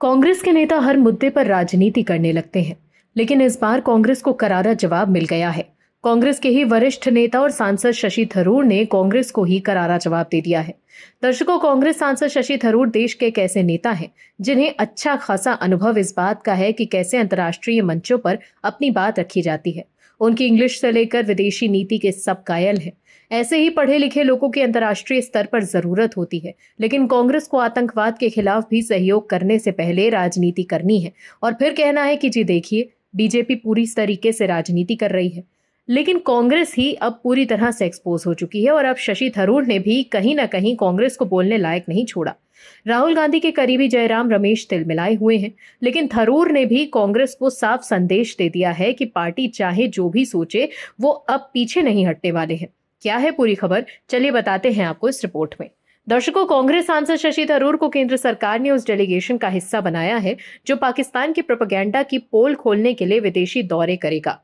कांग्रेस के नेता हर मुद्दे पर राजनीति करने लगते हैं, लेकिन इस बार कांग्रेस को करारा जवाब मिल गया है। कांग्रेस के ही वरिष्ठ नेता और सांसद शशि थरूर ने कांग्रेस को ही करारा जवाब दे दिया है। दर्शकों, कांग्रेस सांसद शशि थरूर देश के एक ऐसे नेता हैं जिन्हें अच्छा खासा अनुभव इस बात का है कि कैसे अंतर्राष्ट्रीय मंचों पर अपनी बात रखी जाती है। उनकी इंग्लिश से लेकर विदेशी नीति के सब कायल हैं। ऐसे ही पढ़े लिखे लोगों की अंतर्राष्ट्रीय स्तर पर जरूरत होती है, लेकिन कांग्रेस को आतंकवाद के खिलाफ भी सहयोग करने से पहले राजनीति करनी है और फिर कहना है कि जी देखिए, बीजेपी पूरी तरीके से राजनीति कर रही है। लेकिन कांग्रेस ही अब पूरी तरह से एक्सपोज हो चुकी है और अब शशि थरूर ने भी कहीं ना कहीं कांग्रेस को बोलने लायक नहीं छोड़ा। राहुल गांधी के करीबी जयराम रमेश तिलमिलाए हुए हैं, लेकिन थरूर ने भी कांग्रेस को साफ संदेश दे दिया है कि पार्टी चाहे जो भी सोचे, वो अब पीछे नहीं हटने वाले हैं। क्या है पूरी खबर, चलिए बताते हैं आपको इस रिपोर्ट में। दर्शकों, कांग्रेस सांसद शशि थरूर को केंद्र सरकार ने उस डेलीगेशन का हिस्सा बनाया है जो पाकिस्तान की प्रोपेगेंडा की पोल खोलने के लिए विदेशी दौरे करेगा।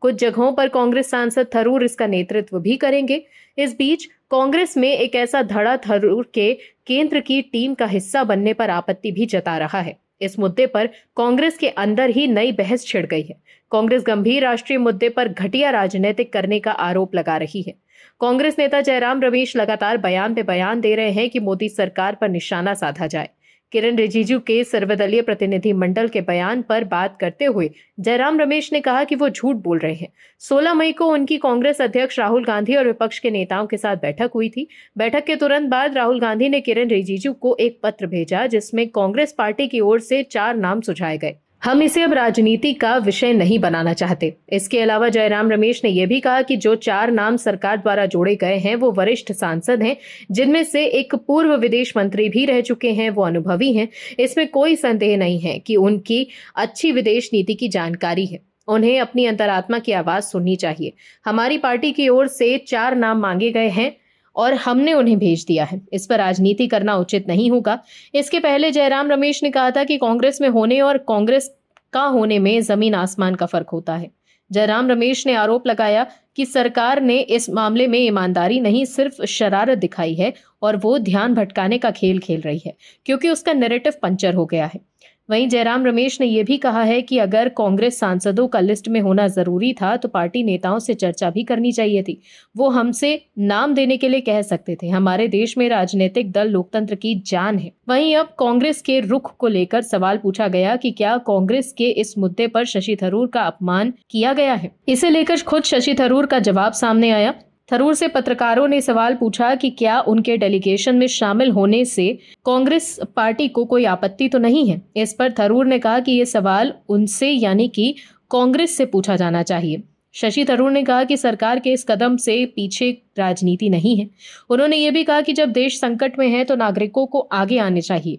कुछ जगहों पर कांग्रेस सांसद थरूर इसका नेतृत्व भी करेंगे। इस बीच कांग्रेस में एक ऐसा धड़ा थरूर के केंद्र की टीम का हिस्सा बनने पर आपत्ति भी जता रहा है। इस मुद्दे पर कांग्रेस के अंदर ही नई बहस छिड़ गई है। कांग्रेस गंभीर राष्ट्रीय मुद्दे पर घटिया राजनीतिक करने का आरोप लगा रही है। कांग्रेस नेता जयराम रमेश लगातार बयान पे बयान दे रहे हैं कि मोदी सरकार पर निशाना साधा जाए। किरण रिजिजू के सर्वदलीय प्रतिनिधि मंडल के बयान पर बात करते हुए जयराम रमेश ने कहा कि वो झूठ बोल रहे हैं। 16 मई को उनकी कांग्रेस अध्यक्ष राहुल गांधी और विपक्ष के नेताओं के साथ बैठक हुई थी। बैठक के तुरंत बाद राहुल गांधी ने किरण रिजिजू को एक पत्र भेजा जिसमें कांग्रेस पार्टी की ओर से 4 नाम सुझाए गए। हम इसे अब राजनीति का विषय नहीं बनाना चाहते। इसके अलावा जयराम रमेश ने यह भी कहा कि जो 4 नाम सरकार द्वारा जोड़े गए हैं वो वरिष्ठ सांसद हैं, जिनमें से एक पूर्व विदेश मंत्री भी रह चुके हैं। वो अनुभवी हैं। इसमें कोई संदेह नहीं है कि उनकी अच्छी विदेश नीति की जानकारी है। उन्हें अपनी अंतरात्मा की आवाज सुननी चाहिए। हमारी पार्टी की ओर से 4 नाम मांगे गए हैं और हमने उन्हें भेज दिया है। इस पर राजनीति करना उचित नहीं होगा। इसके पहले जयराम रमेश ने कहा था कि कांग्रेस में होने और कांग्रेस का होने में जमीन आसमान का फर्क होता है। जयराम रमेश ने आरोप लगाया कि सरकार ने इस मामले में ईमानदारी नहीं, सिर्फ शरारत दिखाई है और वो ध्यान भटकाने का खेल खेल रही है क्योंकि उसका नैरेटिव पंचर हो गया है। वहीं जयराम रमेश ने यह भी कहा है कि अगर कांग्रेस सांसदों का लिस्ट में होना जरूरी था तो पार्टी नेताओं से चर्चा भी करनी चाहिए थी। वो हमसे नाम देने के लिए कह सकते थे। हमारे देश में राजनीतिक दल लोकतंत्र की जान है। वहीं अब कांग्रेस के रुख को लेकर सवाल पूछा गया कि क्या कांग्रेस के इस मुद्दे पर शशि थरूर का अपमान किया गया है। इसे लेकर खुद शशि थरूर का जवाब सामने आया। थरूर से पत्रकारों ने सवाल पूछा कि क्या उनके डेलीगेशन में शामिल होने से कांग्रेस पार्टी को कोई आपत्ति तो नहीं है। इस पर थरूर ने कहा कि ये सवाल उनसे यानी कि कांग्रेस से पूछा जाना चाहिए। शशि थरूर ने कहा कि सरकार के इस कदम से पीछे राजनीति नहीं है। उन्होंने ये भी कहा कि जब देश संकट में है तो नागरिकों को आगे आने चाहिए।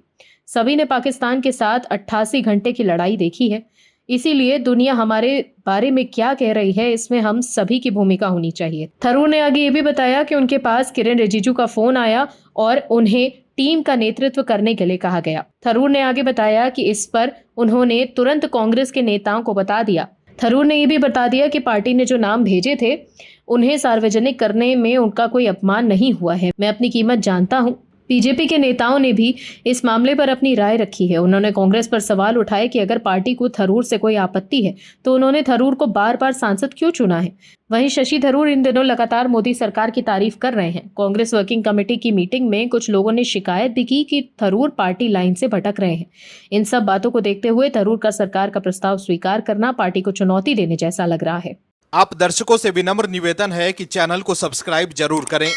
सभी ने पाकिस्तान के साथ 88 घंटे की लड़ाई देखी है, इसीलिए दुनिया हमारे बारे में क्या कह रही है इसमें हम सभी की भूमिका होनी चाहिए। थरूर ने आगे ये भी बताया कि उनके पास किरण रिजिजू का फोन आया और उन्हें टीम का नेतृत्व करने के लिए कहा गया। थरूर ने आगे बताया कि इस पर उन्होंने तुरंत कांग्रेस के नेताओं को बता दिया। थरूर ने ये भी बता दिया कि पार्टी ने जो नाम भेजे थे उन्हें सार्वजनिक करने में उनका कोई अपमान नहीं हुआ है। मैं अपनी कीमत जानता हूँ। बीजेपी के नेताओं ने भी इस मामले पर अपनी राय रखी है। उन्होंने कांग्रेस पर सवाल उठाए कि अगर पार्टी को थरूर से कोई आपत्ति है तो उन्होंने थरूर को बार बार सांसद क्यों चुना है। वहीं शशि थरूर इन दिनों लगातार मोदी सरकार की तारीफ कर रहे हैं। कांग्रेस वर्किंग कमेटी की मीटिंग में कुछ लोगों ने शिकायत भी की कि थरूर पार्टी लाइन से भटक रहे हैं। इन सब बातों को देखते हुए थरूर का सरकार का प्रस्ताव स्वीकार करना पार्टी को चुनौती देने जैसा लग रहा है। आप दर्शकों से विनम्र निवेदन है कि चैनल को सब्सक्राइब जरूर करें